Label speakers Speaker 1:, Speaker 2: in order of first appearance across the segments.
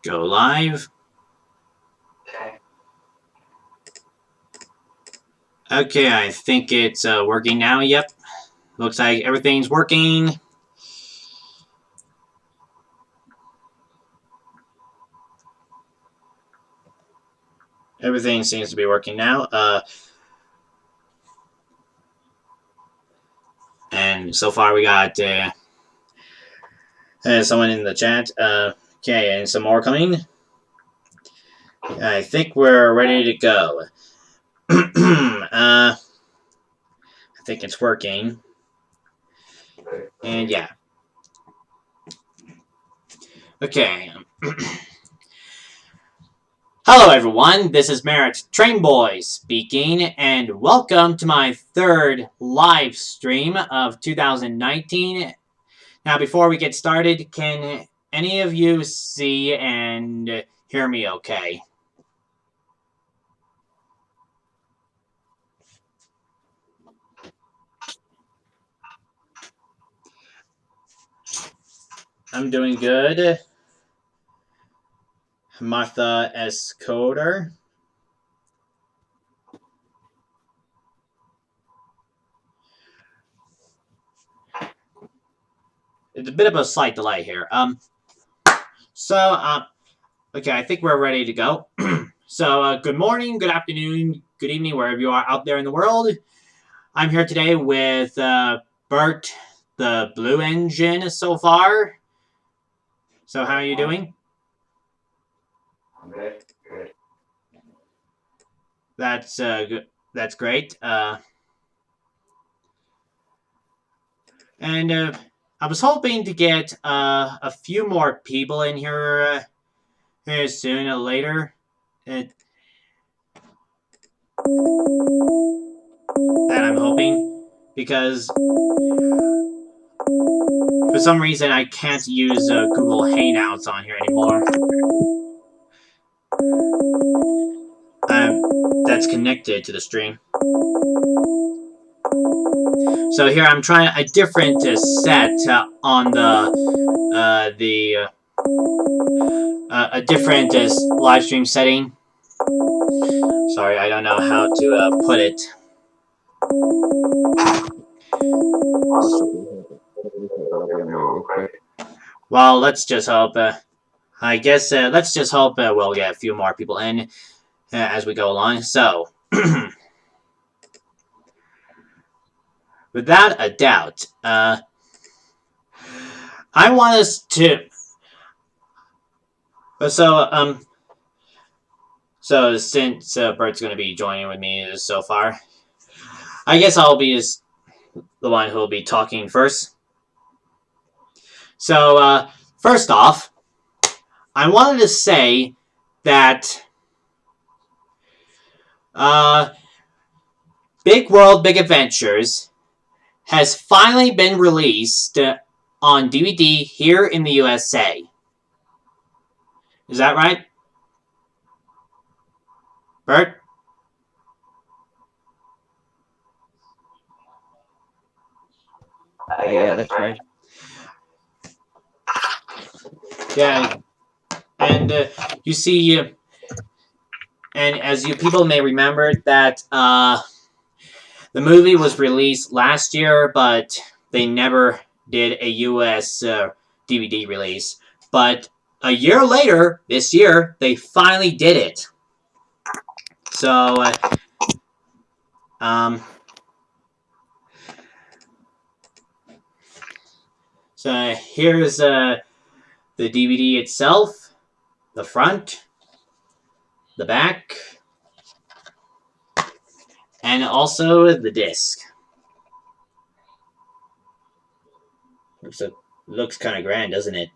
Speaker 1: Go live. Okay, I think it's working now. Yep. Looks like everything's working. Everything seems to be working now. And so far we got someone in the chat. Okay, and some more coming. I think we're ready to go. I think it's working. And yeah. Okay. Hello everyone, this is Merritt Trainboy speaking, and welcome to my third live stream of 2019. Now before we get started, can any of you see and hear me okay? I'm doing good. Martha S. Coder. It's a bit of a slight delay here. Okay, I think we're ready to go. So, good morning, good afternoon, good evening, wherever you are out there in the world. I'm here today with Bert, the Blue Engine, so far. So, how are you doing?
Speaker 2: Good.
Speaker 1: That's good. That's great. And I was hoping to get a few more people in here sooner or later. That I'm hoping, because for some reason I can't use Google Hangouts on here anymore. That's connected to the stream. So here I'm trying a different set on a different live stream setting. Sorry, I don't know how to put it. Well, let's just hope. I guess let's just hope we'll get a few more people in as we go along. So, without a doubt, I want us to. So since Bert's going to be joining with me so far, I guess I'll be the one who will be talking first. So, first off, I wanted to say that Big World, Big Adventures has finally been released on DVD here in the USA. Is that right, Bert?
Speaker 2: Yeah, that's right.
Speaker 1: Yeah, and you see, and as you people may remember, that the movie was released last year, but they never did a US DVD release. But a year later, this year, they finally did it. So, so here's the DVD itself, the front, the back, and also the disc. Looks kind of grand, doesn't it?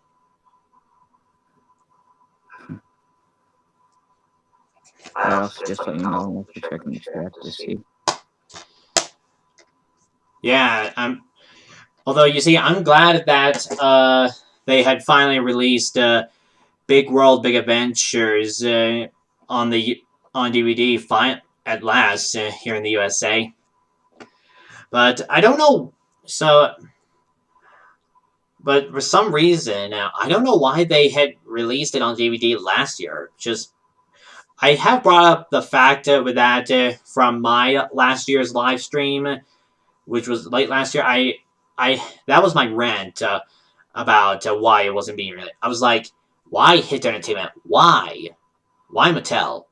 Speaker 2: I also just let you know if you're checking the chat to see.
Speaker 1: Yeah, although you see, I'm glad that they had finally released Big World, Big Adventures on DVD at last here in the USA. But I don't know. So but for some reason, I don't know why they had released it on DVD last year. Just I have brought up the fact with that from my last year's live stream, which was late last year. I that was my rant about why it wasn't being released. I was like, why Hit Entertainment? Why Mattel?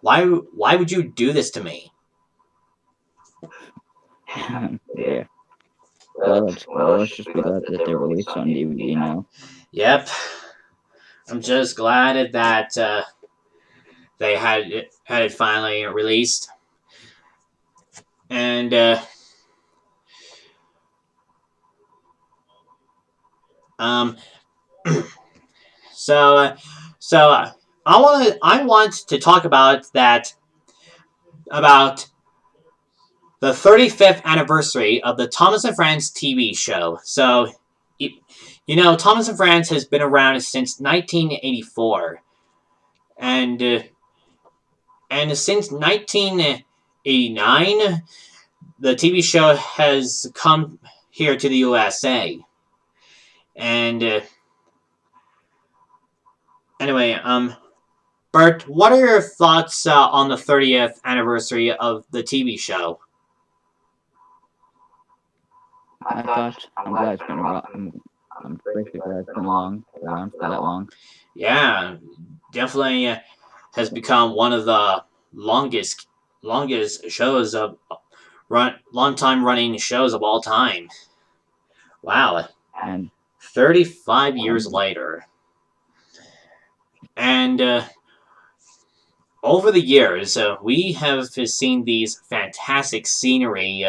Speaker 1: Why would you do this to me?
Speaker 2: Yeah. Well, let's just be glad that they're released on DVD now.
Speaker 1: Yep. I'm just glad that they had it finally released, and um, so I want to talk about about the 35th anniversary of the Thomas and Friends TV show. So, Thomas and Friends has been around since 1984, and since 1989, the TV show has come here to the USA. And anyway, Bert, what are your thoughts on the 30th anniversary of the TV show?
Speaker 2: I'm glad it's been around. I'm basically glad it's been around for that long.
Speaker 1: Yeah, definitely has become one of the longest shows of long time running shows of all time. Wow,
Speaker 2: And
Speaker 1: 35 years later, and over the years, we have seen these fantastic scenery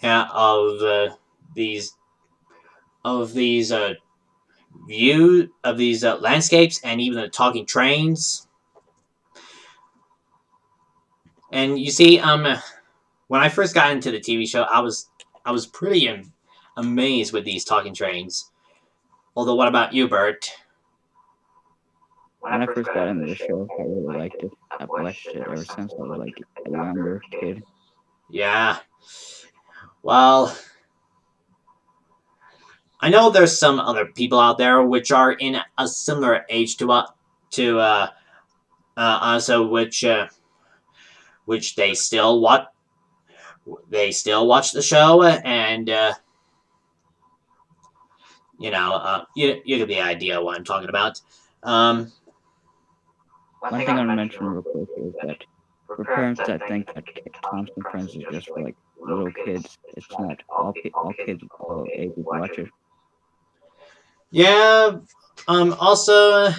Speaker 1: of these of these landscapes, and even the talking trains. And you see, when I first got into the TV show, I was pretty amazed with these talking trains. Although, what about you, Bert?
Speaker 2: when I first got into the show, I really liked it. I've watched it ever since I was like a younger kid.
Speaker 1: Yeah. Well, I know there's some other people out there which are in a similar age to so which they still watch the show, and you get the idea what I'm talking about. Um,
Speaker 2: One thing I want to mention real quick is that for parents that think that Thompson Friends is just for like little kids, it's not. All kids, all ages watch it.
Speaker 1: yeah. Also,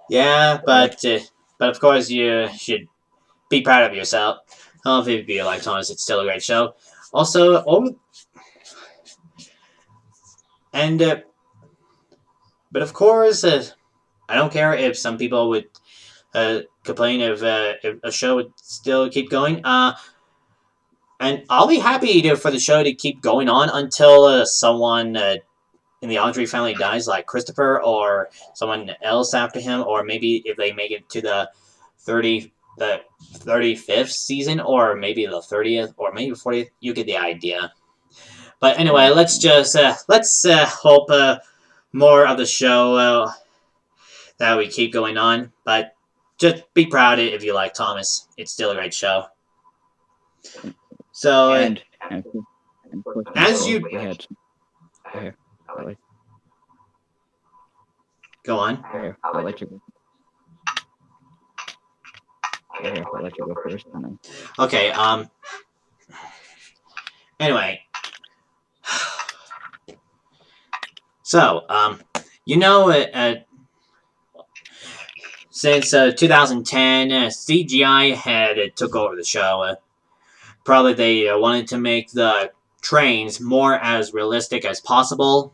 Speaker 1: yeah, but of course you should be proud of yourself. If you like Thomas, it's still a great show. Also, and but of course, I don't care if some people would complain if a show would still keep going. And I'll be happy for the show to keep going on until someone in the Audrey family dies, like Christopher, or someone else after him, or maybe if they make it to the 35th season, or maybe the 30th, or maybe 40th. You get the idea. But anyway, let's hope more of the show that we keep going on. But just be proud if you like Thomas. It's still a great show. So
Speaker 2: and of course,
Speaker 1: as you
Speaker 2: we had here,
Speaker 1: go on.
Speaker 2: I'll let you. I'll let you go first. And then...
Speaker 1: Okay. Anyway. So, since 2010, CGI had took over the show. Probably they wanted to make the trains more as realistic as possible.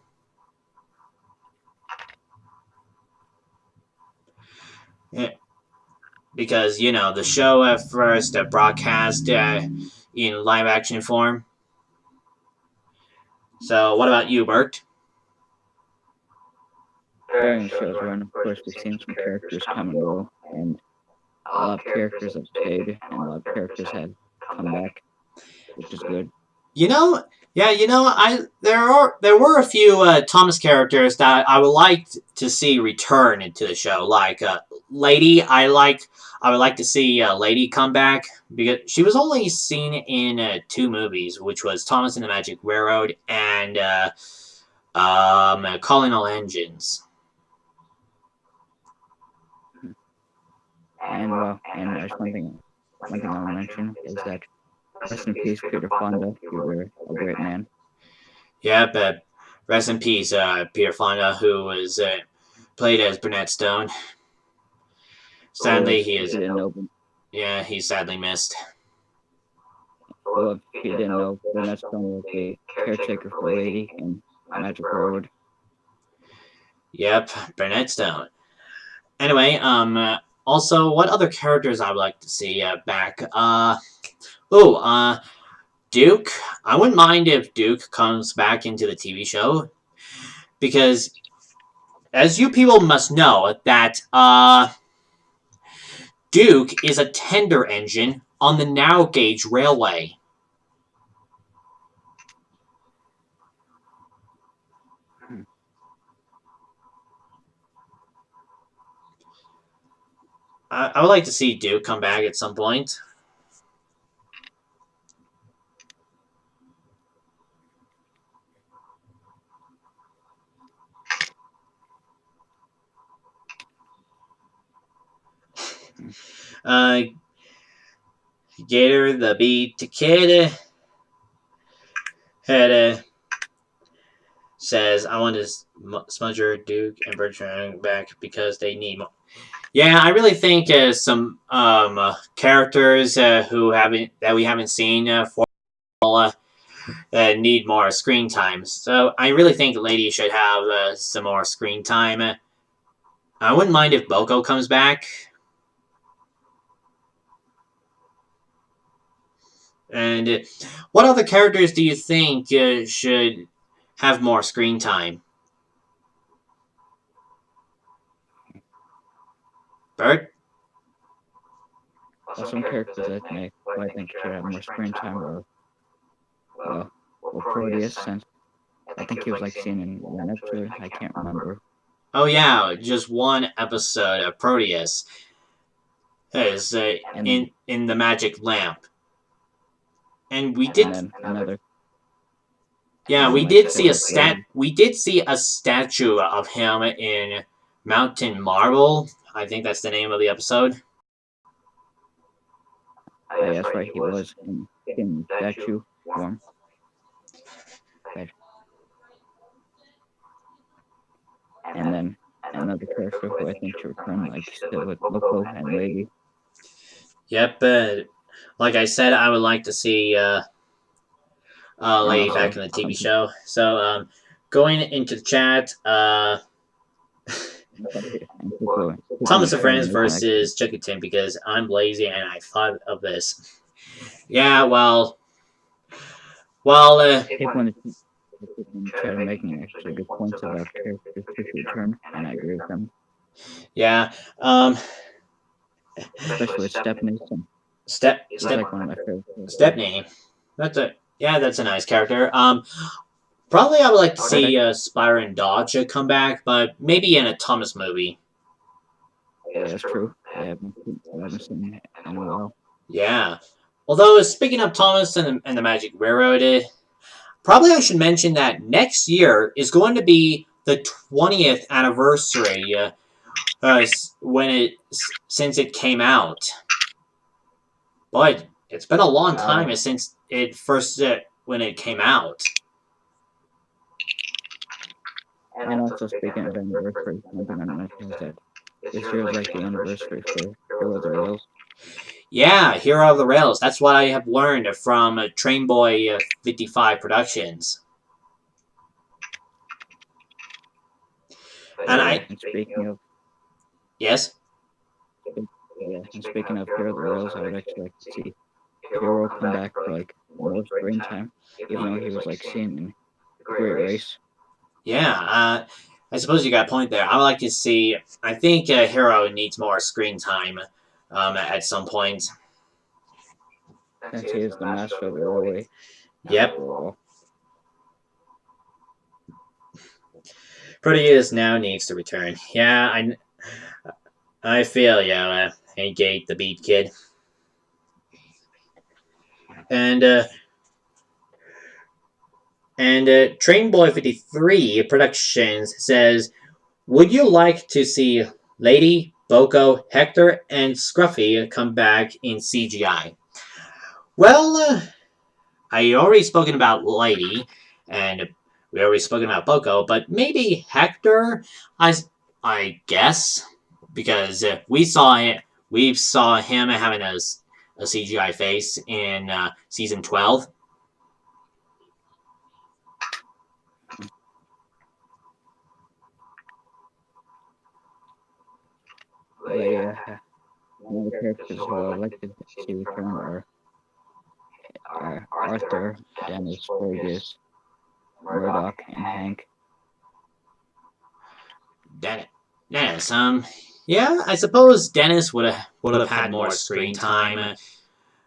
Speaker 1: Because, the show at first broadcast in live action form. So, what about you, Bert?
Speaker 2: During the show's run, of course, we've seen some characters come and go, and a lot of characters have stayed, and a lot of characters have come back, which is good.
Speaker 1: Yeah, there were a few Thomas characters that I would like to see return into the show, like Lady. I would like to see Lady come back because she was only seen in two movies, which was Thomas and the Magic Railroad and Calling All Engines.
Speaker 2: And well, and there's one thing I'll mention is that rest in peace, Peter Fonda. You were a great man.
Speaker 1: Yeah, but rest in peace, Peter Fonda, who was played as Burnett Stone. Sadly, he is. Yeah, he's sadly missed.
Speaker 2: Well, if you didn't know, Burnett Stone was the caretaker for Lady in Magic Road.
Speaker 1: Yep, Burnett Stone. Anyway, also, what other characters I would like to see back? Duke. I wouldn't mind if Duke comes back into the TV show because, as you people must know, that Duke is a tender engine on the narrow gauge railway. I would like to see Duke come back at some point. Gator the beat kid had says I want to Smudger, Duke, and Bertrand back because they need more. Yeah, I really think some characters that we haven't seen for need more screen time. So I really think Lady should have some more screen time. I wouldn't mind if Boko comes back. And what other characters do you think should have more screen time? Bert?
Speaker 2: Well, some characters I think should have more screen time are Proteus, since I think he was like seen in one episode. I can't remember.
Speaker 1: Oh yeah, just one episode of Proteus is in the Magic Lamp, and we did.
Speaker 2: And then another.
Speaker 1: Yeah, we did see a statue of him in Mountain Marble. I think that's the name of the episode.
Speaker 2: Oh, yeah, that's right. He was in statue form. Right. And then another character who I think should return, like still with Loco and Lady.
Speaker 1: Yep, like I said, I would like to see Lady back in the TV show. So, going into the chat, Thomas and Friends versus Chuckyton because I'm lazy and I thought of this. Yeah,
Speaker 2: people try to make actually good points about characters to return, and I agree with them.
Speaker 1: Yeah,
Speaker 2: especially with Stephanie.
Speaker 1: Like one of my favorites. Stepney. That's a nice character. Probably I would like to see Spyro and Dodge come back, but maybe in a Thomas movie.
Speaker 2: Yeah, that's true. I haven't seen it in a while.
Speaker 1: Yeah. Although, speaking of Thomas and the Magic Railroad, probably I should mention that next year is going to be the 20th anniversary since it came out. But it's been a long time since it first when it came out.
Speaker 2: And also, speaking of anniversary, one thing I'm mentioning is that this year is like the anniversary for Hero of the Rails.
Speaker 1: Yeah, Hero of the Rails. That's what I have learned from Train Boy 55 Productions. And
Speaker 2: speaking of...
Speaker 1: Yes?
Speaker 2: Yeah, and speaking of Hero of the Rails, I would actually like to see Hero come back for like more screen time, even though he was like seen in Great Race.
Speaker 1: Yeah, I suppose you got a point there. I would like to see. I think Hero needs more screen time at some point.
Speaker 2: Since he is the master of the railway.
Speaker 1: Yep. Proteus now needs to return. Yeah, I feel you. Hey, Gate the Beat Kid. And Train Boy 53 Productions says, would you like to see Lady, Boko, Hector, and Scruffy come back in CGI? Well, I already spoken about Lady, and we already spoken about Boko, but maybe Hector. I guess because we saw him having a CGI face in season 12.
Speaker 2: But yeah, one of the characters who I would like to see return are Arthur, Dennis, Fergus, Murdoch, and Hank.
Speaker 1: Dennis, yeah, I suppose Dennis would have had more screen time.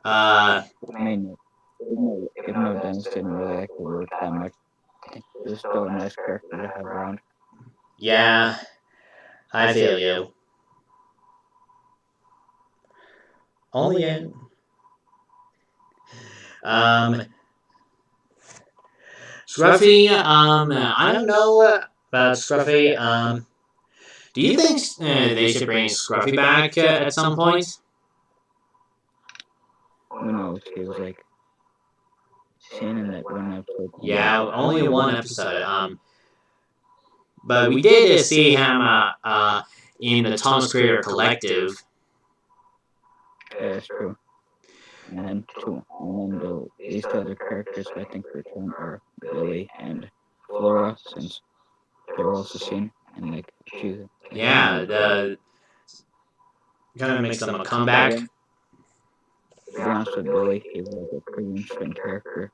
Speaker 2: I mean, even though Dennis didn't really like the work that much, it was still a nice character to have around.
Speaker 1: Yeah, I feel you. Only in Scruffy. I don't know about Scruffy. Do you think they should bring Scruffy back at some point?
Speaker 2: Who knows? He was like seen in that one episode.
Speaker 1: Yeah, only one episode. But we did see him in the Thomas Creator Collective.
Speaker 2: Yeah, that's true. And then these two other characters I think return are Billy and Flora, since they're also seen in like two.
Speaker 1: Yeah, the kind of makes them a comeback.
Speaker 2: To be honest with Billy, he's like a pretty interesting character.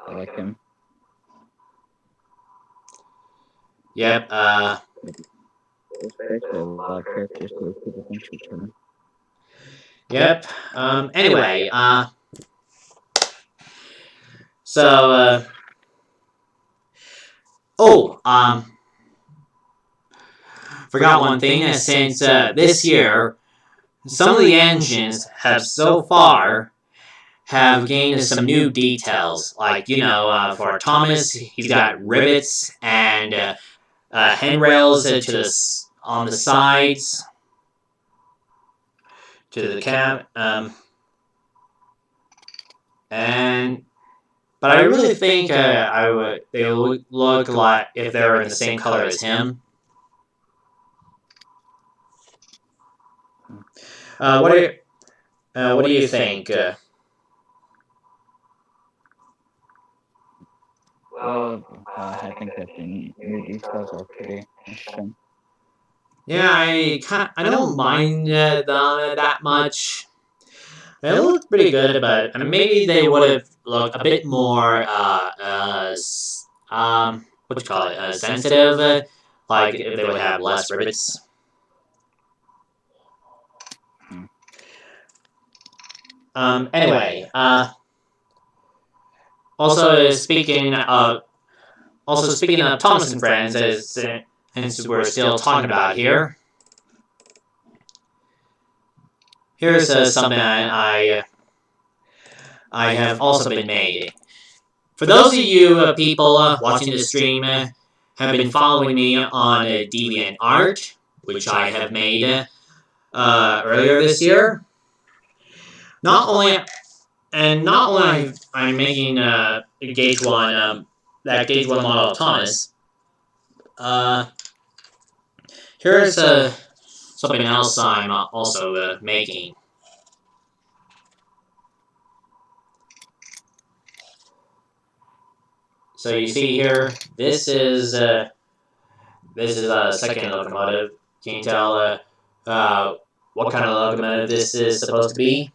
Speaker 2: I like him.
Speaker 1: Yep.
Speaker 2: There's a lot of characters that people think should return.
Speaker 1: Yep. Anyway, so forgot one thing. Since this year, some of the engines have so far have gained some new details. Like for Thomas, he's got rivets and handrails on the sides to the cab. But I really think they look like if they were in the same color as him. What do you think?
Speaker 2: I think that the new details are pretty interesting.
Speaker 1: Yeah, I don't mind them that much. They look pretty good, but maybe they would have looked a bit more what you call it, sensitive. Like if they would have less rivets. Anyway, also speaking of Thomas and Friends, since we're still talking about here, here's something I have also been made. For those of you people watching the stream have been following me on DeviantArt, which I have made earlier this year. Not only I'm making a Gauge 1, that Gauge 1 model of Thomas. Here's something else I'm also making. So you see here, this is a second locomotive. Can you tell what kind of locomotive this is supposed to be?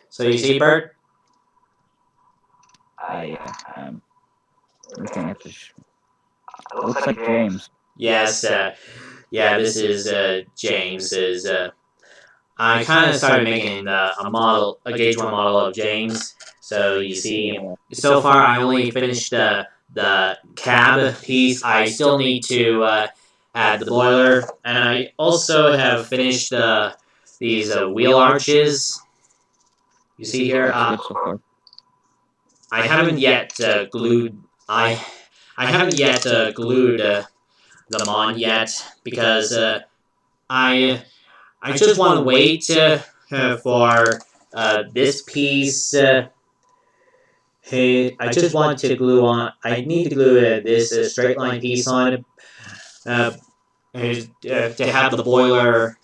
Speaker 1: So you see, Bert?
Speaker 2: Yeah. Looking at this, looks like James.
Speaker 1: Yes. Yeah, this is James's I kind of started making a gauge one model of James. So you see,
Speaker 2: Yeah,
Speaker 1: so far I only finished the cab piece. I still need to add the boiler, and I also have finished these wheel arches. You see here,
Speaker 2: looks good so far.
Speaker 1: I haven't yet glued. I haven't yet glued them on yet because I I just want to wait for this piece. Hey, I just want to glue on. I need to glue this straight line piece on uh, to have the boiler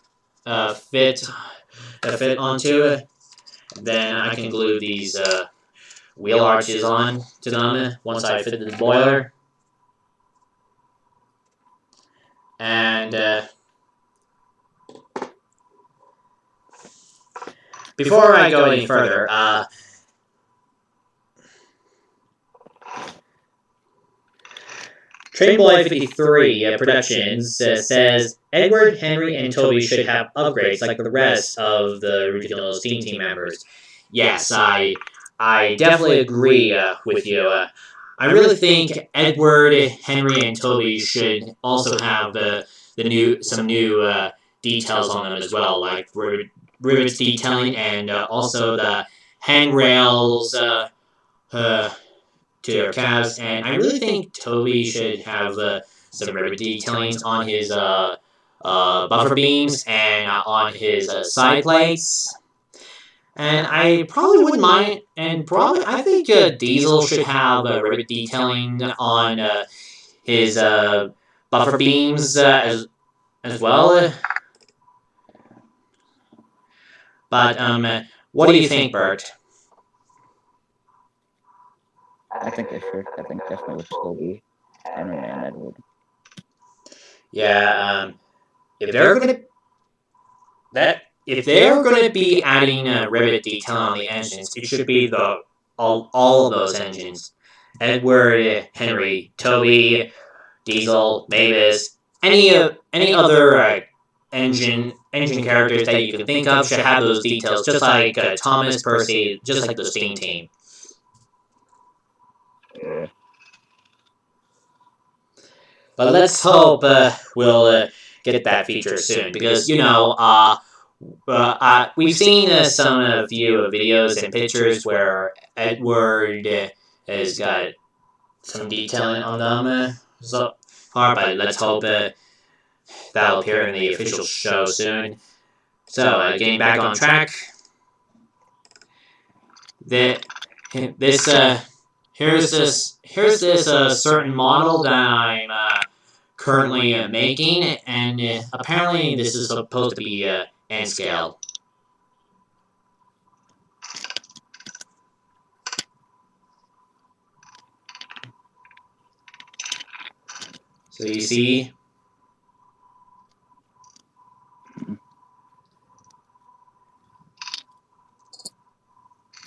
Speaker 1: fit onto it. Then I can glue these wheel arches on to them once I fit the boiler. And before I go any further, Trainboy 53 Productions says Edward, Henry, and Toby should have upgrades like the rest of the original Steam Team members. Yes, I definitely agree with you. I really think Edward, Henry, and Toby should also have the new some new details on them as well, like rivets detailing and also the handrails uh, to their calves. And I really think Toby should have some rivet detailings on his buffer beams and on his side plates. And I probably wouldn't mind. And probably, I think Diesel should have rivet detailing on his buffer beams as well. But what do you think, Bert?
Speaker 2: I think they should. I think definitely with Toby, Henry, and Edward.
Speaker 1: Yeah, if they're gonna if they're gonna be adding rivet detail on the engines, it should be the all of those engines. Edward, Henry, Toby, Diesel, Mavis, any other engine characters that you can think of should have those details, just like Thomas, Percy, just like the Steam team.
Speaker 2: Yeah.
Speaker 1: But let's hope we'll get that feature soon because we've seen some few videos and pictures where Edward has got some detailing on them so far, but let's hope that'll appear in the official show soon. So, getting back on track, that this here's this certain model that I'm currently making, and apparently this is supposed to be N scale. So you see,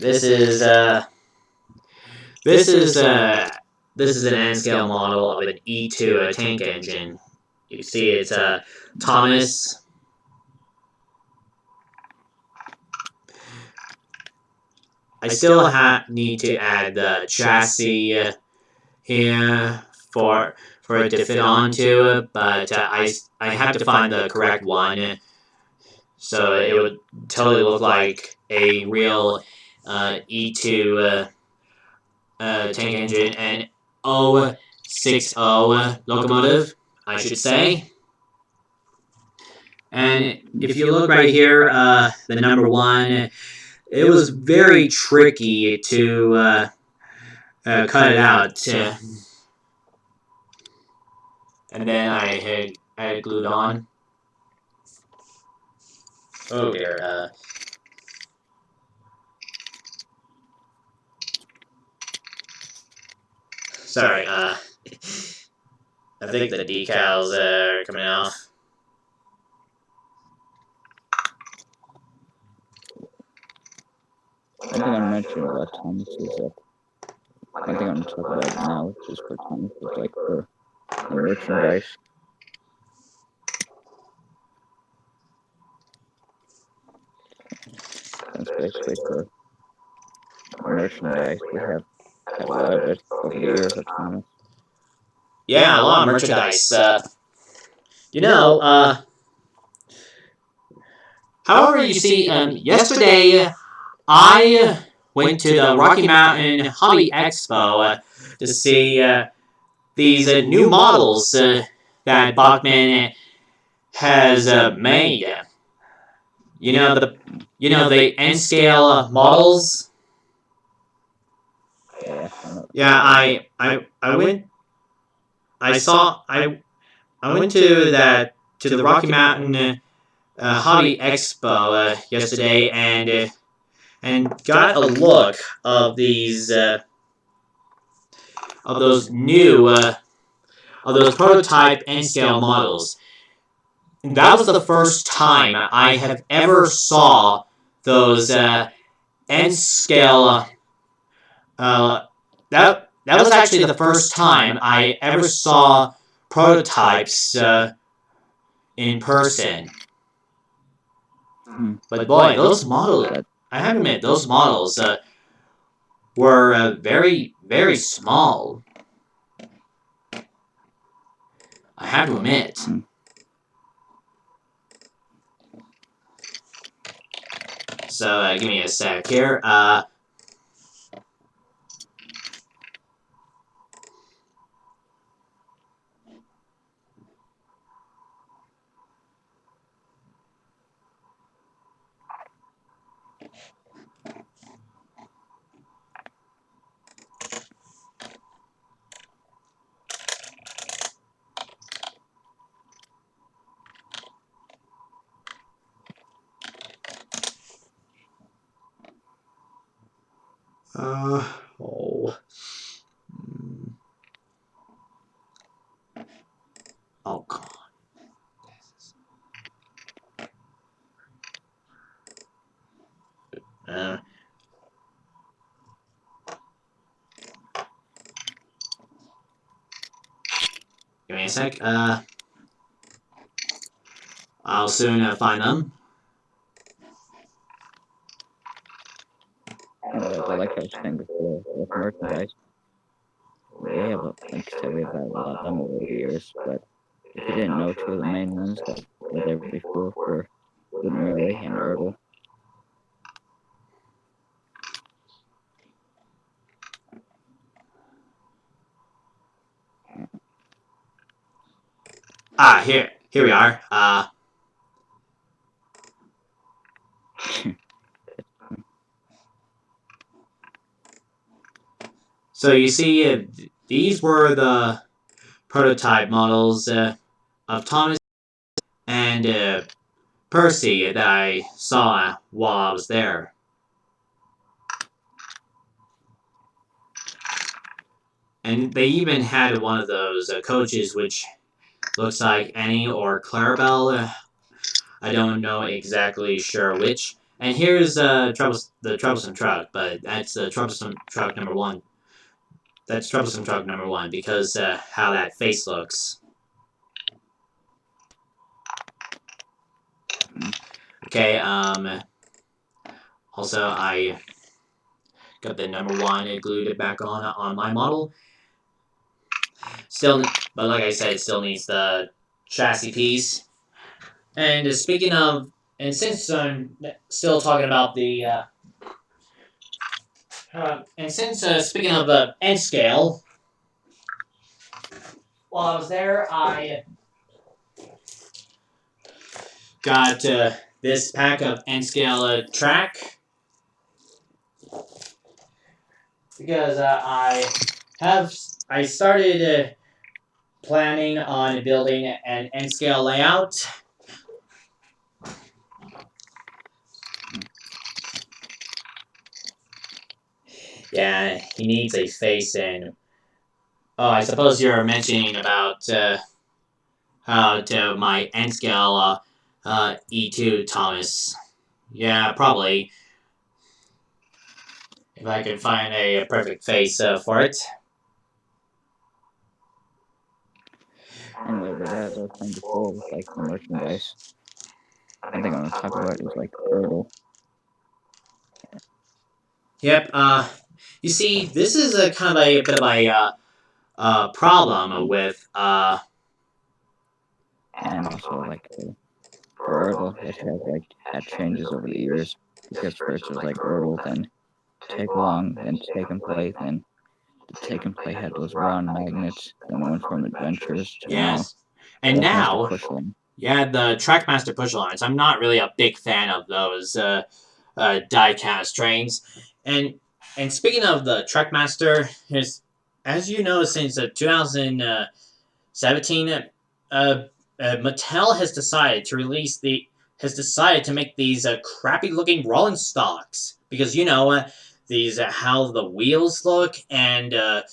Speaker 1: this is this is this is an N scale model of an E2 tank engine. You see, it's Thomas. I still need to add the chassis here for it to fit onto it, but I have to find the correct one, so it would totally look like a real E2 tank engine and 060 locomotive, I should say. And if you look right here, the number one, it was very tricky to cut it out. And then I had glued on. Oh dear. Sorry. I think the decals are coming off.
Speaker 2: One thing I mentioned about Thomas is that one thing I'm talking about now, which is for Thomas, is like for merchandise. basically for merchandise. We have had a lot of it over the years at Thomas.
Speaker 1: Yeah, a lot of merchandise. You know, however, you see, yesterday I went to the Rocky Mountain Hobby Expo to see these new models that Bachman has made. The N scale models.
Speaker 2: Yeah,
Speaker 1: Yeah, I went. I saw. I went to the Rocky Mountain Hobby Expo yesterday and got a look of these of those new of those prototype N scale models. That was the first time I have ever saw those N scale. That was actually the first time I ever saw prototypes in person. But boy, those models, I have to admit, those models were very, very small. I have to admit. So give me a sec here. Oh. Oh, come on. Give me a sec. I'll soon find them.
Speaker 2: But like I was saying before, with merchandise, we have, like I said, we've had a lot of them over the years. But if you didn't know, two of the main ones that were there before were Mary and Ertl.
Speaker 1: Here we are. So you see, these were the prototype models of Thomas and Percy that I saw while I was there. And they even had one of those coaches which looks like Annie or Clarabelle. I don't know exactly sure which. And here's the troublesome truck, but that's troublesome truck number one. That's troublesome truck number one because how that face looks. Okay. Also, I got the number one and glued it back on my model. Still, but like I said, it still needs the chassis piece. And speaking of, and since I'm still talking about the, and since speaking of N scale, while I was there, I got this pack of N scale track because I started planning on building an N scale layout. Yeah, he needs a face and. Oh, I suppose you're mentioning about how to my N scale E2 Thomas. Yeah, probably. If I could find a perfect face for it.
Speaker 2: Anyway, but as I was saying before, with like the merchandise, one thing I want to talk about is like Ertl.
Speaker 1: Yep. You see, this is a kind of a bit of a problem with
Speaker 2: And also like for Ertl, it has like had changes over the years because first it was like Ertl, then Take Long, then Take and Play, then the Take and Play had those round magnets, then it went from Adventures to now
Speaker 1: yes, and
Speaker 2: Trackmaster
Speaker 1: now
Speaker 2: Push Along.
Speaker 1: yeah, the Trackmaster push lines. I'm not really a big fan of those die-cast trains. And and speaking of the Trackmaster, as you know, since 2017, Mattel has decided to release the has decided to make these crappy-looking rolling stocks because you know these how the wheels look and the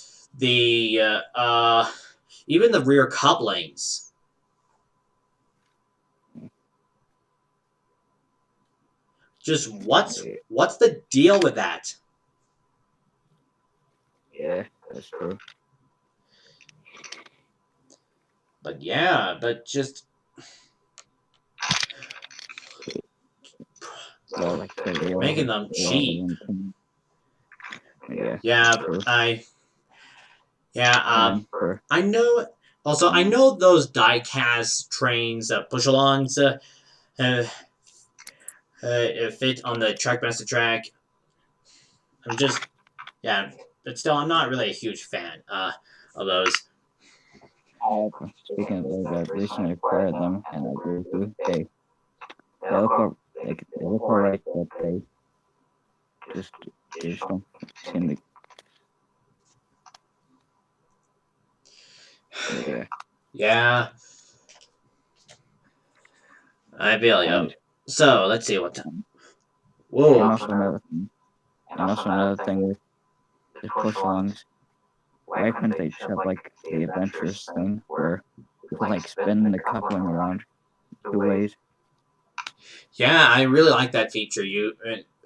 Speaker 1: even the rear couplings. Just what's the deal with that?
Speaker 2: Yeah, that's true.
Speaker 1: But yeah, but just
Speaker 2: Well, like
Speaker 1: making them
Speaker 2: a lot of
Speaker 1: cheap.
Speaker 2: them yeah,
Speaker 1: Yeah,
Speaker 2: true.
Speaker 1: yeah.
Speaker 2: And then for
Speaker 1: I know. Also, I know those die-cast trains, push-alongs, uh, fit on the Trackmaster track. I'm just yeah, but still, I'm not really a huge fan of those.
Speaker 2: speaking of those, I've recently acquired them, and I agree with you. They look they look alright, but just they just don't seem to. Yeah,
Speaker 1: Yeah, I feel you.
Speaker 2: and
Speaker 1: So let's see what.
Speaker 2: and
Speaker 1: Whoa.
Speaker 2: also another thing, and also another thing with the push alongs. Why couldn't they just have like the adventures thing where you can like spin the coupling around two ways?
Speaker 1: Yeah, I really like that feature.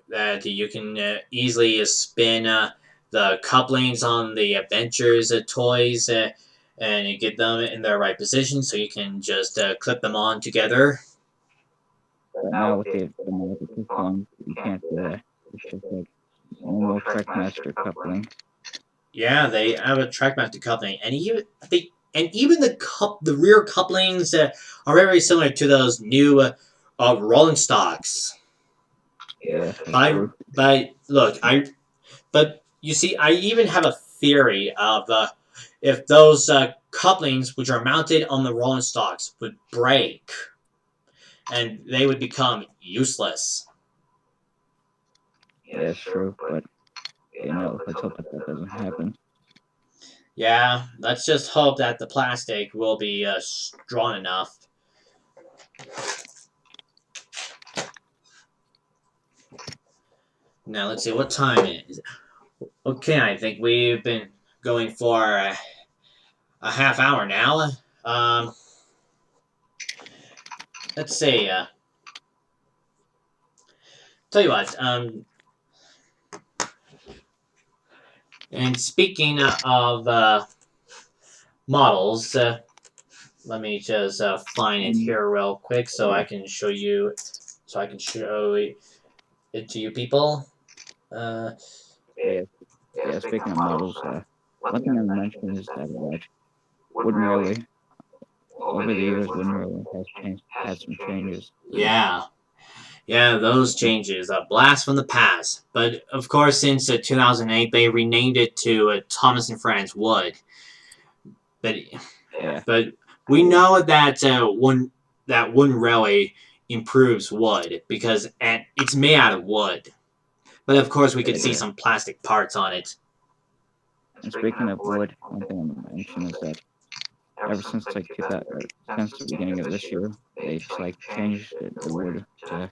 Speaker 1: That you can easily spin the couplings on the adventures toys and you get them in their right position, so you can just clip them on together.
Speaker 2: But now with the push alongs, you can't do that. It's just like normal Trackmaster coupling.
Speaker 1: Yeah, they have a Trackmaster coupling, and even the rear couplings are very similar to those new rolling stocks.
Speaker 2: Yeah, that's
Speaker 1: But
Speaker 2: true.
Speaker 1: look, but you see, I even have a theory of if those couplings, which are mounted on the rolling stocks, would break and they would become useless.
Speaker 2: Yeah, it's true. But let's hope that doesn't happen.
Speaker 1: Yeah, let's just hope that the plastic will be strong enough. Now, let's see what time it is. Okay, I think we've been going for a half hour now. Um, let's see. Tell you what. And speaking of models, let me just find it
Speaker 2: Um,
Speaker 1: here real quick so I
Speaker 2: yeah,
Speaker 1: can show you. So I can show it to you people. Uh,
Speaker 2: yeah, yeah. Speaking of models, one thing I mentioned is that Wooden Railway over the years, Wooden Railway has had some changes.
Speaker 1: yeah, yeah, those changes, a blast from the past. But of course, since 2008, they renamed it to Thomas and Friends Wood. But
Speaker 2: Yeah,
Speaker 1: but we know that wooden railway improves wood because it's made out of wood. But of course, we could
Speaker 2: it
Speaker 1: see
Speaker 2: is.
Speaker 1: some plastic parts on it.
Speaker 2: And speaking of wood, one thing I'm gonna mention is that ever since like 2000, since the beginning of this year, they just like changed the wood to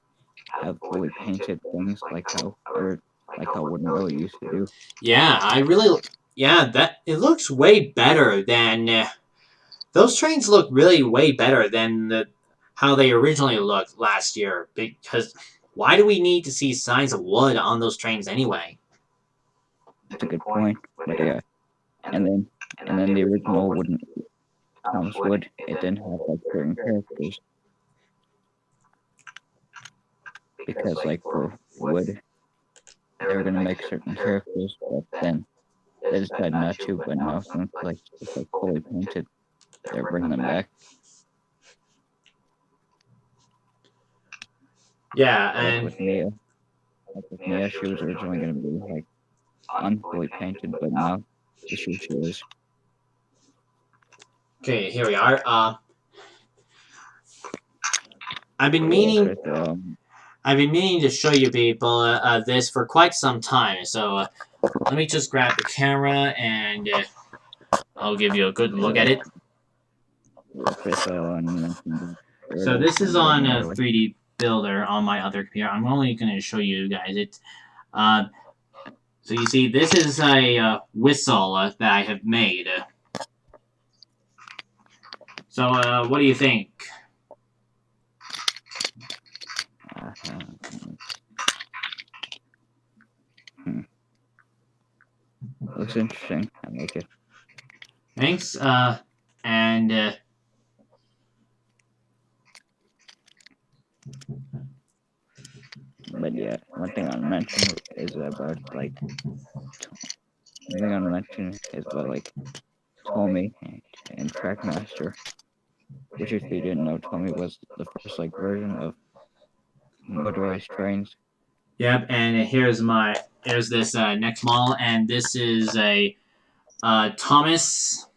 Speaker 2: have fully painted things like how Wooden Railway used to do.
Speaker 1: Yeah, I really yeah that it looks way better than those trains look really way better than how they originally looked last year. Because why do we need to see signs of wood on those trains anyway?
Speaker 2: That's a good point. But yeah, and then the original wooden Thomas Wood, it didn't have like certain characters because like for wood, they were gonna make certain characters, but then they decided not to. But now since like it's like fully painted, they're bringing them back.
Speaker 1: Yeah,
Speaker 2: Like
Speaker 1: and
Speaker 2: with Mia, she was originally gonna be like unfully painted, but now this year she is.
Speaker 1: okay, here we are. I've been
Speaker 2: Yeah, that's
Speaker 1: meaning
Speaker 2: right there.
Speaker 1: I've been meaning to show you people this for quite some time. So let me just grab the camera and I'll give you a good look at
Speaker 2: Yeah,
Speaker 1: it.
Speaker 2: that's right there. And you mentioned
Speaker 1: So
Speaker 2: Turtle
Speaker 1: this is
Speaker 2: and Red
Speaker 1: on a
Speaker 2: Motorway.
Speaker 1: 3D Builder on my other computer. I'm only going to show you guys it. Uh, so you see, this is a whistle that I have made. So what do you think?
Speaker 2: Uh-huh. Hmm. Looks interesting. I like it.
Speaker 1: Thanks. And
Speaker 2: But yeah, one thing I want to mention is about like one thing I want to mention is about like Tommy and Trackmaster, which if you didn't know, Tommy was the first like version of motorized trains.
Speaker 1: yep. And here's this next model, and this is a Thomas.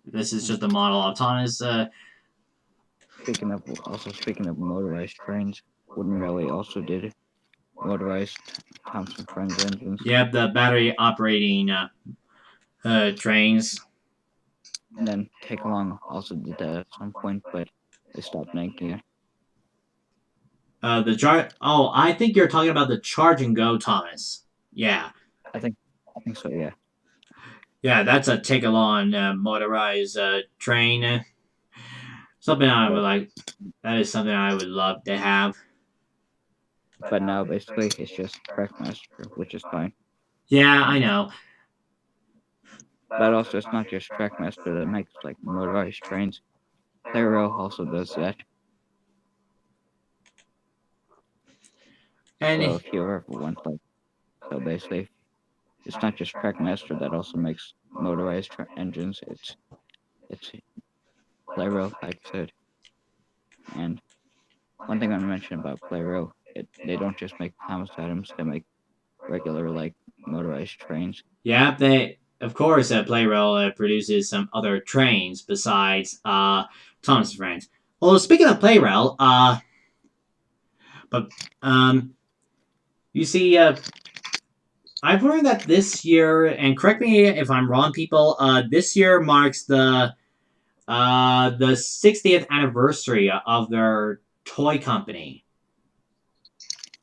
Speaker 1: This is just a model of Thomas.
Speaker 2: Speaking of motorized trains, Wooden Rally also did motorized Thompson Friends engines.
Speaker 1: Yep, the battery operating trains.
Speaker 2: And then Take Along also did that at some point, but they stopped making it.
Speaker 1: The char. Oh, I think you're talking about the charge and go, Thomas. Yeah,
Speaker 2: I think so. Yeah,
Speaker 1: yeah, that's a take along motorized train. Something I would
Speaker 2: but
Speaker 1: like. That is something I would love to have.
Speaker 2: now basically it's just Trackmaster, which is fine.
Speaker 1: Yeah, I know.
Speaker 2: But also it's not just Trackmaster that makes like motorized trains. Clairol also does that. So
Speaker 1: And
Speaker 2: if you ever want like so basically it's not just Trackmaster that also makes motorized engines. It's Clairol, like I said. And one thing I want to mention about Clairol, they don't just make Thomas Adams, they make regular like motorized trains.
Speaker 1: yeah, they of course Playrail produces some other trains besides Thomas Friends. Well, speaking of Playrail, but you see, I've learned that this year, and correct me if I'm wrong, people. This year marks the 60th anniversary of their toy company.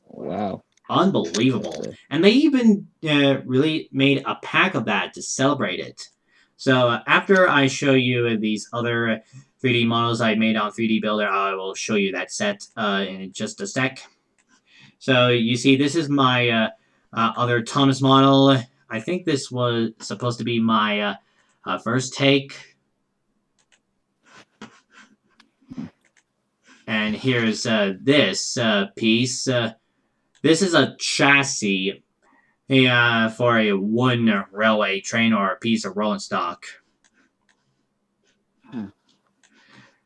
Speaker 2: Wow.
Speaker 1: Unbelievable. And they even really made a pack of that to celebrate it. So after I show you these other 3D models I made on 3D Builder, I will show you that set in just a sec. So you see, this is my other Thomas model. I think this was supposed to be my first take. And here's this piece. This is a chassis for a wooden railway train or a piece of rolling stock.
Speaker 2: Hmm.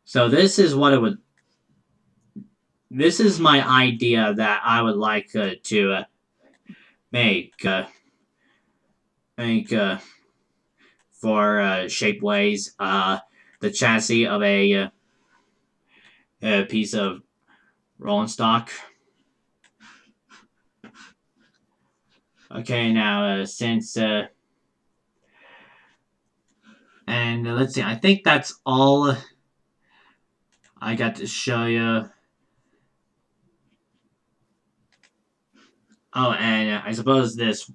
Speaker 1: So this is what it would. This is my idea that I would like to make make for Shapeways. The chassis of a piece of rolling stock. Okay, now since and let's see, I think that's all I got to show you. Oh, and I suppose this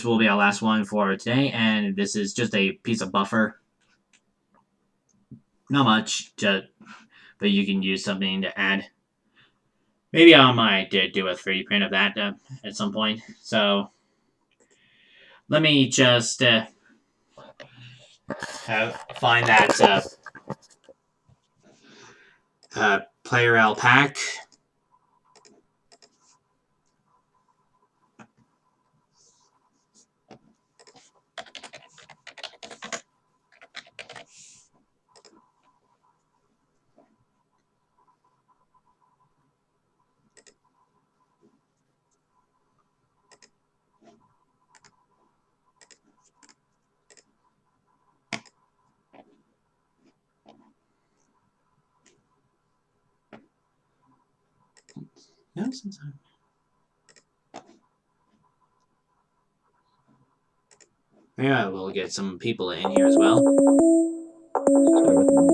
Speaker 1: will be our last one for today, and this is just a piece of buffer. Not much, just but you can use something to add. Maybe I might do a 3D print of that at some point. So let me just find that player L pack. No, since yeah, we'll get some people in here as well.
Speaker 2: Sorry about that.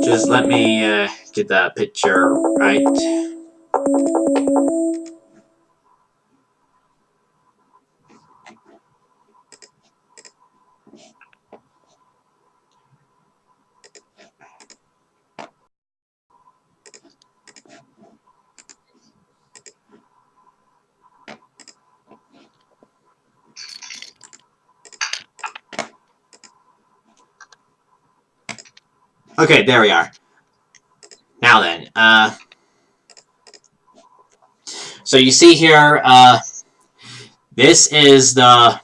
Speaker 1: Just let me get that picture right. Okay, there we are. Now then, so you see here, this is the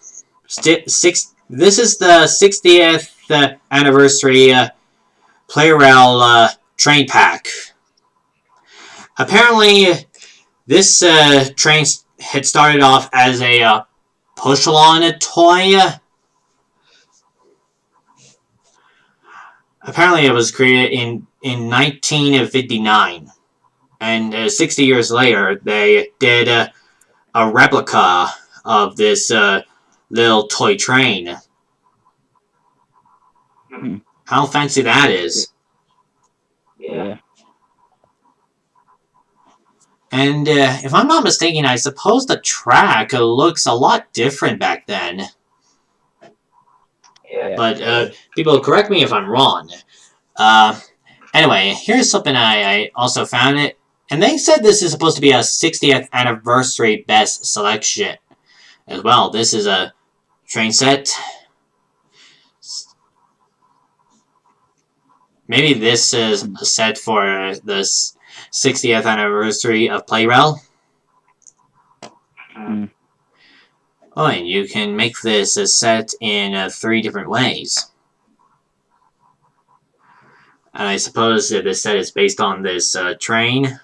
Speaker 1: This is the 60th anniversary Playrail train pack. Apparently, this train had started off as a push-along toy. Apparently, it was created in 1959, and 60 years later, they did a replica of this little toy train.
Speaker 2: Hmm.
Speaker 1: How fancy that is!
Speaker 2: Yeah.
Speaker 1: And if I'm not mistaken, I suppose the track looks a lot different back then.
Speaker 2: Yeah.
Speaker 1: But people correct me if I'm wrong. Uh, anyway, here's something I also found it. And they said this is supposed to be a 60th anniversary best selection as well. This is a train set. Maybe this is a set for the 60th anniversary of Playrail.
Speaker 2: Hmm.
Speaker 1: Oh, and you can make this a set in 3 different ways. And I suppose this set is based on this train.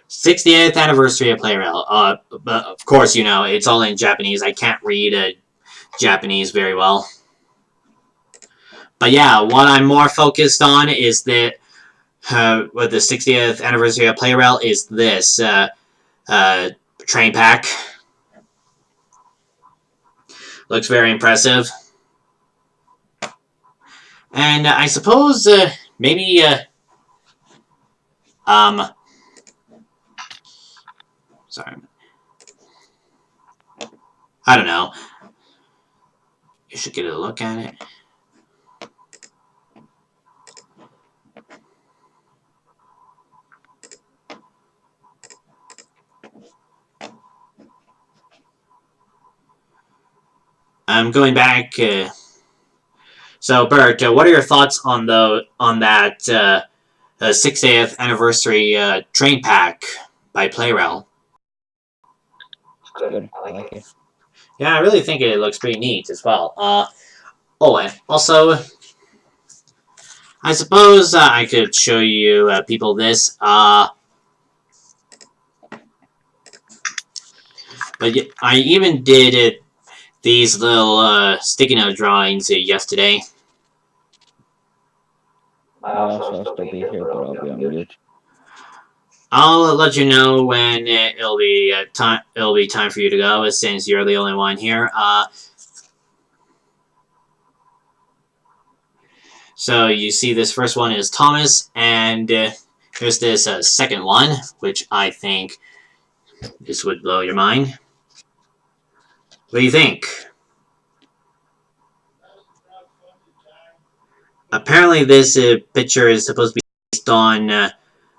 Speaker 1: 60th anniversary of Playrail. But of course, you know, it's all in Japanese. I can't read Japanese very well. But yeah, what I'm more focused on is that with the 60th anniversary of Playrail is this train pack. Looks very impressive. And I suppose maybe sorry, I don't know. You should get a look at it. I'm going back. So, Bert, what are your thoughts on that 60th anniversary train pack by Playrail?
Speaker 2: It's good. I like it.
Speaker 1: Yeah, I really think it looks pretty neat as well. Oh, and also, I suppose I could show you people this. But I even did these little sticky note drawings yesterday.
Speaker 2: I also I'll still be here, but I'll be on mute.
Speaker 1: I'll let you know when it'll be time. It'll be time for you to go, since you're the only one here. So you see, this first one is Thomas, and here's this second one, which I think this would blow your mind. What do you think? Apparently, this picture is supposed to be based on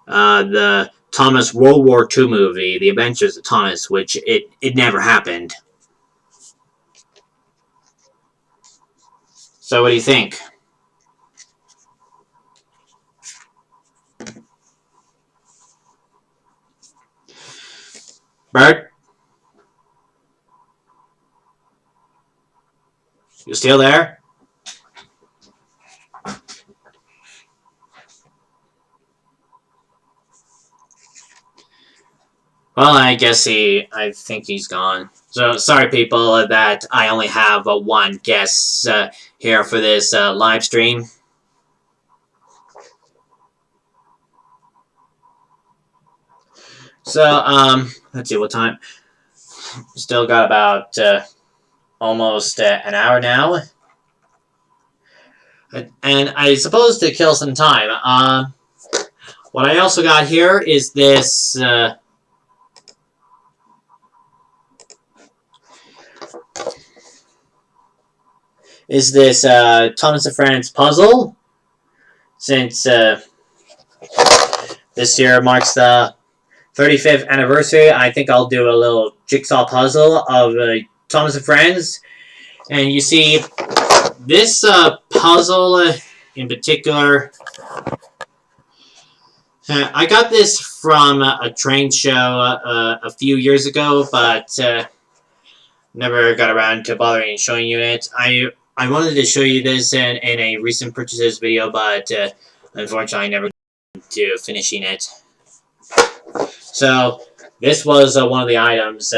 Speaker 1: the Thomas World War II movie, The Adventures of Thomas, which it never happened. So what do you think? Bert, you still there? Well, I think he's gone. So sorry, people, that I only have one guest here for this live stream. So let's see what time. Still got about almost an hour now, and I suppose to kill some time. What I also got here is this. Thomas and Friends puzzle? Since this year marks the 35th anniversary, I think I'll do a little jigsaw puzzle of Thomas and Friends. And you see, this puzzle in particular, I got this from a train show a few years ago, but never got around to bothering showing you it. I wanted to show you this in a recent purchases video, but unfortunately I never got to finishing it. So this was one of the items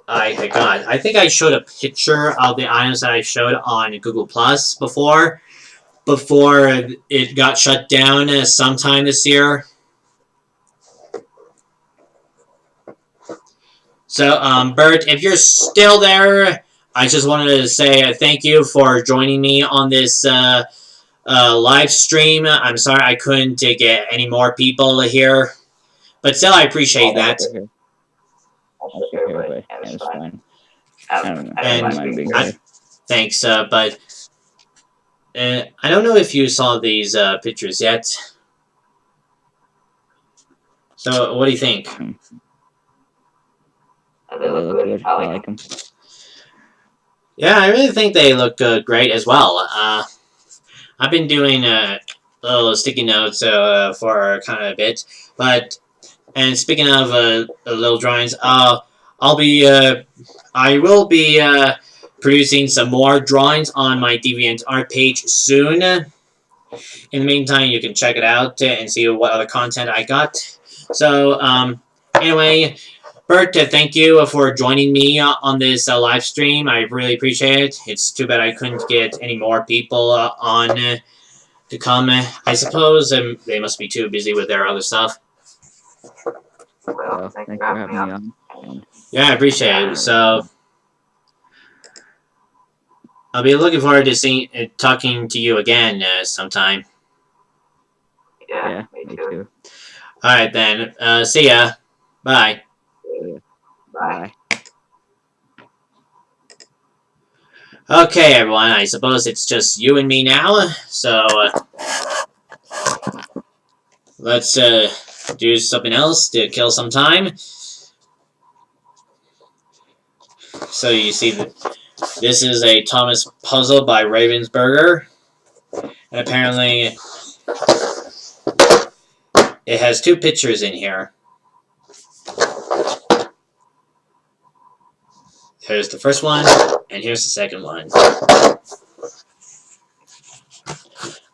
Speaker 1: I had got. I think I showed a picture of the items that I showed on Google Plus before it got shut down sometime this year. So, Bert, if you're still there, I just wanted to say thank you for joining me on this live stream. I'm sorry I couldn't get any more people here, but still, I appreciate that.
Speaker 2: I'll be here, but yeah, it's fine. I don't know.
Speaker 1: And
Speaker 2: I don't mind being here.
Speaker 1: Thanks, but I don't know if you saw these pictures yet. So, what do you think?
Speaker 2: They look good. I like them.
Speaker 1: Yeah, I really think they look great as well. I've been doing little sticky notes for kind of a bit, and speaking of little drawings, I will be producing some more drawings on my DeviantArt page soon. In the meantime, you can check it out and see what other content I got. So, anyway, Bert, thank you for joining me on this live stream. I really appreciate it. It's too bad I couldn't get any more people on to come. I suppose they must be too busy with their other stuff.
Speaker 2: Well, thanks for having me on. And
Speaker 1: yeah, I appreciate it. So I'll be looking forward to talking to you again sometime.
Speaker 2: Yeah, me too.
Speaker 1: All right, then. See ya. Bye.
Speaker 2: Bye.
Speaker 1: Okay, everyone. I suppose it's just you and me now. So let's do something else to kill some time. So you see, this is a Thomas puzzle by Ravensburger, and apparently it has two pictures in here. Here's the first one, and here's the second one.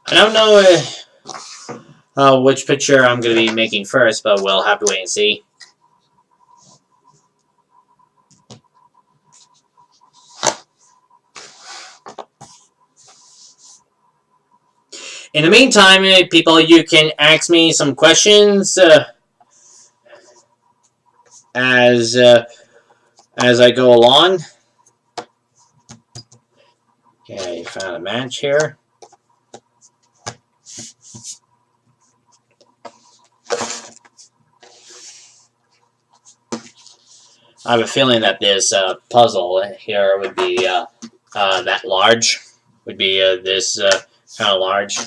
Speaker 1: I don't know which picture I'm going to be making first, but we'll have to wait and see. In the meantime, people, you can ask me some questions as I go along. Okay, found a match here. I have a feeling that this puzzle here would be that large. Would be this kind of large.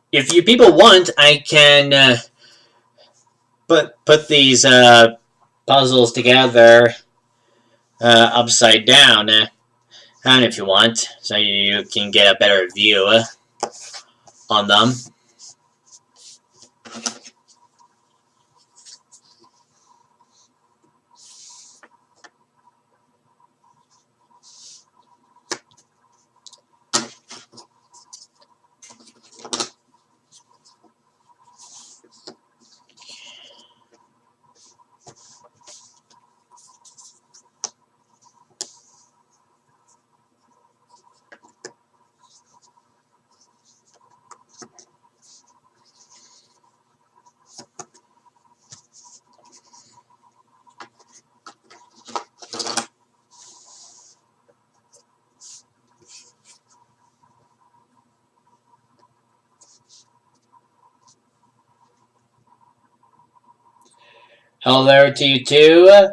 Speaker 1: If you people want, I can put these puzzles together upside down, and if you want, so you can get a better view on them. Hello there to you too,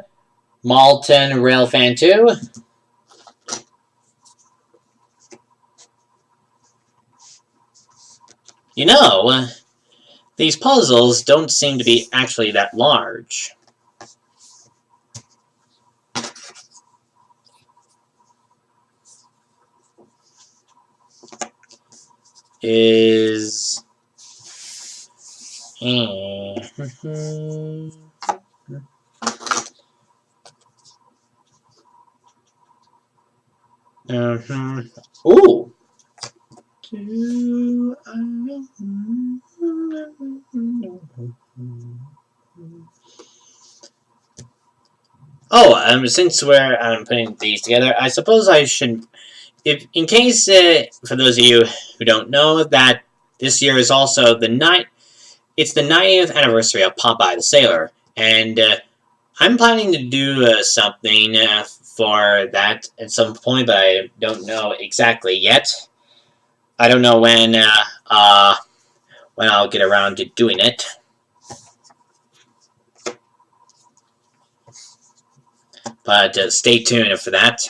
Speaker 1: Malton Railfan 2. You know, these puzzles don't seem to be actually that large. Is... Ooh! Oh, since I'm putting these together, I suppose I should, if in case for those of you who don't know, that this year is also it's the 90th anniversary of Popeye the Sailor, and I'm planning to do something for that at some point, but I don't know exactly yet. I don't know when I'll get around to doing it. But stay tuned for that.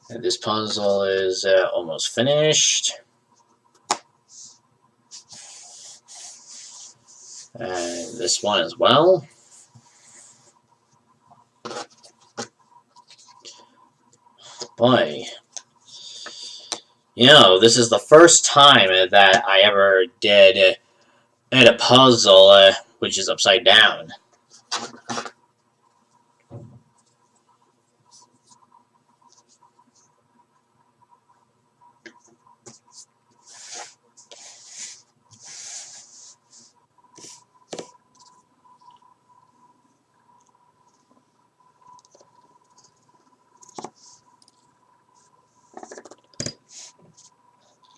Speaker 1: And this puzzle is almost finished. And this one as well. Boy. You know, this is the first time that I ever did a puzzle which is upside down.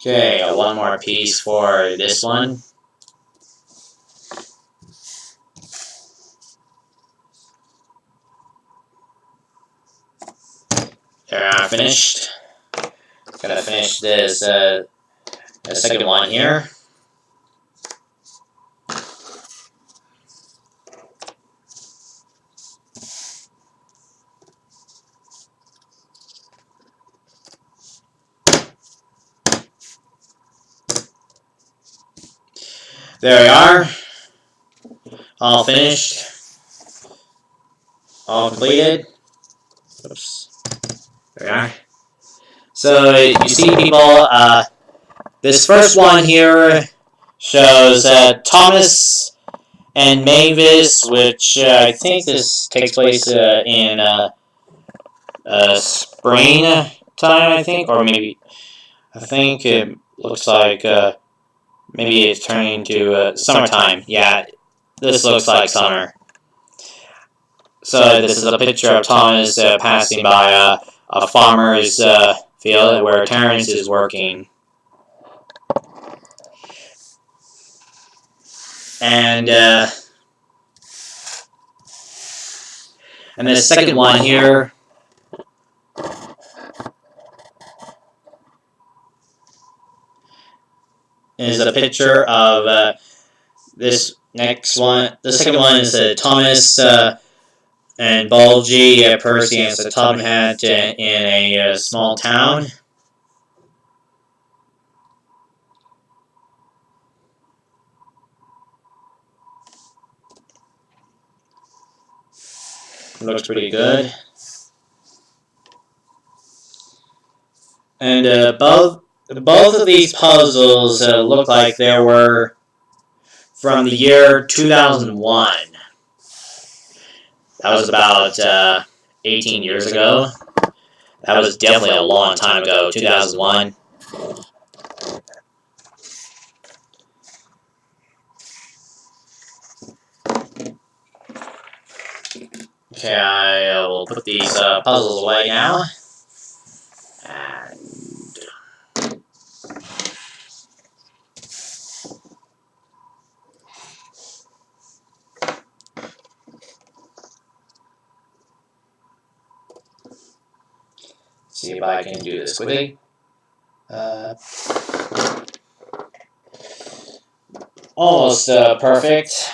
Speaker 1: Okay, one more piece for this one. There, I'm finished. Gotta finish this the second one here. There we are. All finished. All completed. Oops. There we are. So you see, people, this first one here shows Thomas and Mavis, which I think this takes place in spring time, I think, or maybe I think it looks like maybe it's turning to summertime. Yeah, this looks like summer. So this is a picture of Thomas passing by a farmer's field where Terrence is working. And the second one here is a picture of this next one. The second one is Thomas and Bulgy, Percy, and the Top Hat in a small town. Looks pretty good. And both of these puzzles look like they were from the year 2001. That was about 18 years ago. That was definitely a long time ago, 2001. Okay, I will put these puzzles away now. And see if I can do this quickly. Almost perfect.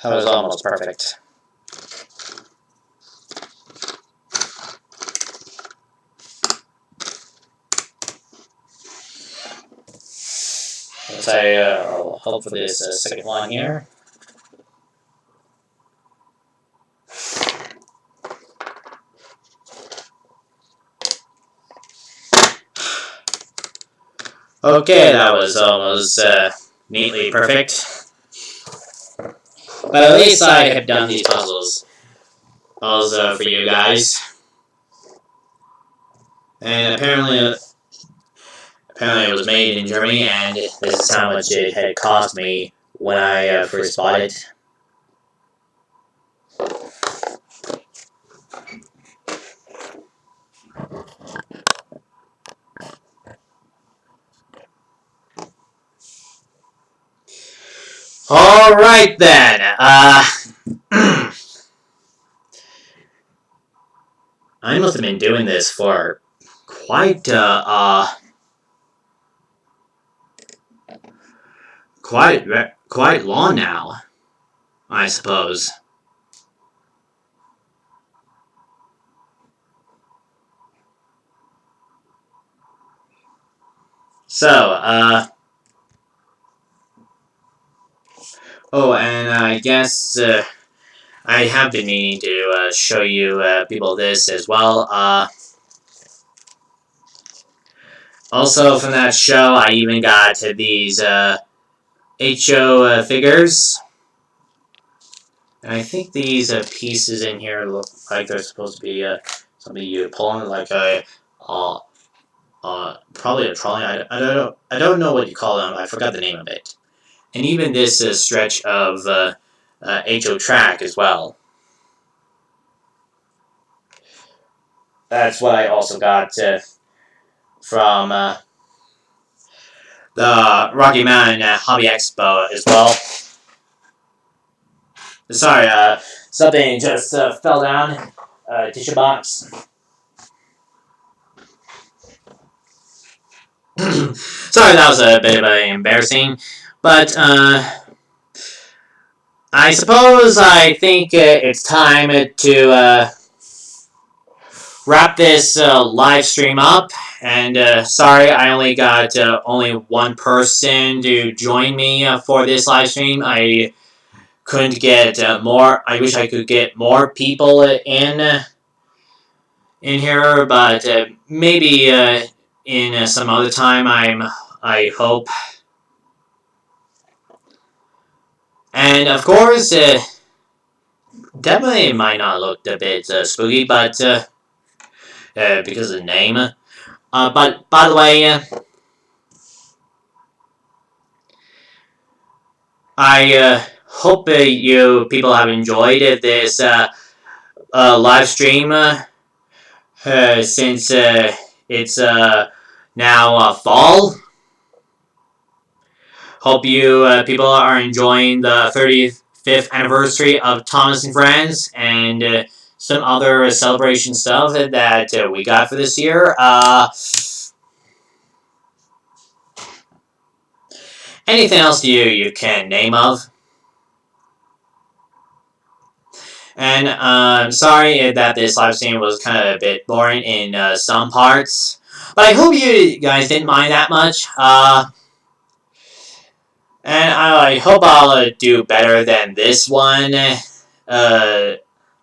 Speaker 1: That was almost perfect. Let's say I'll hope for this second one here. Okay, that was almost neatly perfect. But at least I have done these puzzles also for you guys. And apparently it was made in Germany, and this is how much it had cost me when I first bought it. All right then. I must have been doing this for quite quite long now, I suppose. So, oh, and I guess I have been meaning to show you people this as well. Also, from that show, I even got these HO figures. And I think these pieces in here look like they're supposed to be something you pull on, like a probably a trolley. I don't know what you call them. I forgot the name of it. And even this stretch of HO track as well. That's what I also got from the Rocky Mountain Hobby Expo as well. Sorry, something just fell down. Tissue box. Sorry, that was a bit of embarrassing, but I suppose I think it's time to wrap this live stream up. And sorry, I only got only one person to join me for this live stream. I couldn't get more. I wish I could get more people in here, but maybe in some other time. I hope. And of course, definitely might not look a bit spooky, but because of the name. But by the way, I hope you people have enjoyed this live stream since it's now fall. Hope you people are enjoying the 35th anniversary of Thomas and Friends, and some other celebration stuff that we got for this year. Anything else you can name of? And I'm sorry that this live stream was kind of a bit boring in some parts, but I hope you guys didn't mind that much. And I hope I'll do better than this one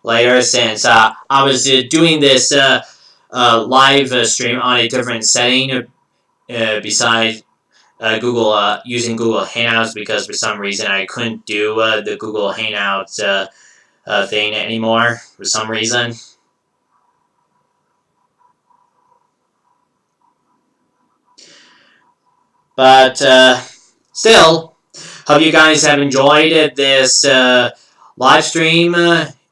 Speaker 1: later, since I was doing this live stream on a different setting besides Google using Google Hangouts, because for some reason I couldn't do the Google Hangouts thing anymore for some reason. But still, hope you guys have enjoyed this live stream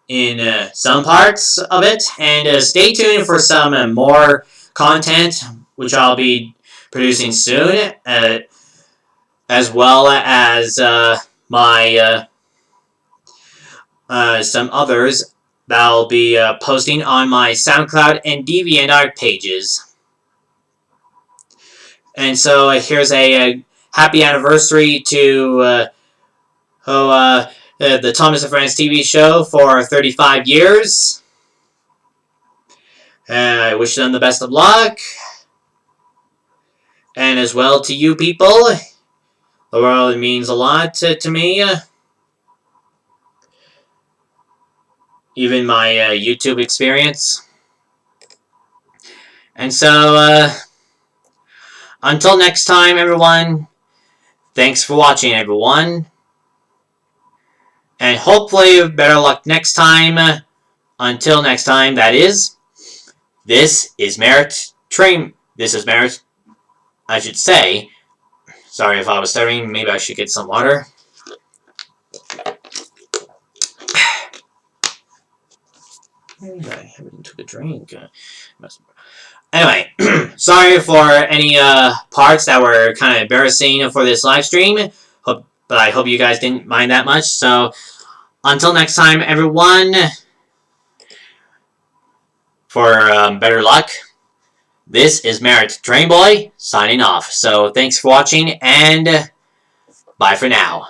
Speaker 1: in some parts of it, and stay tuned for some more content, which I'll be producing soon, as well as my some others that I'll be posting on my SoundCloud and DeviantArt pages. And so here's a happy anniversary to the Thomas and Friends TV show for 35 years. And I wish them the best of luck. And as well to you people. The world means a lot to me. Even my YouTube experience. And so, until next time, everyone, thanks for watching, everyone. And hopefully, better luck next time. Until next time, that is, this is Merit Train. This is Merit, I should say. Sorry if I was stuttering. Maybe I should get some water. Maybe I haven't took a drink. Anyway, sorry for any parts that were kind of embarrassing for this live stream. But I hope you guys didn't mind that much. So, until next time, everyone, for better luck, this is Merit Train Boy signing off. So, thanks for watching, and bye for now.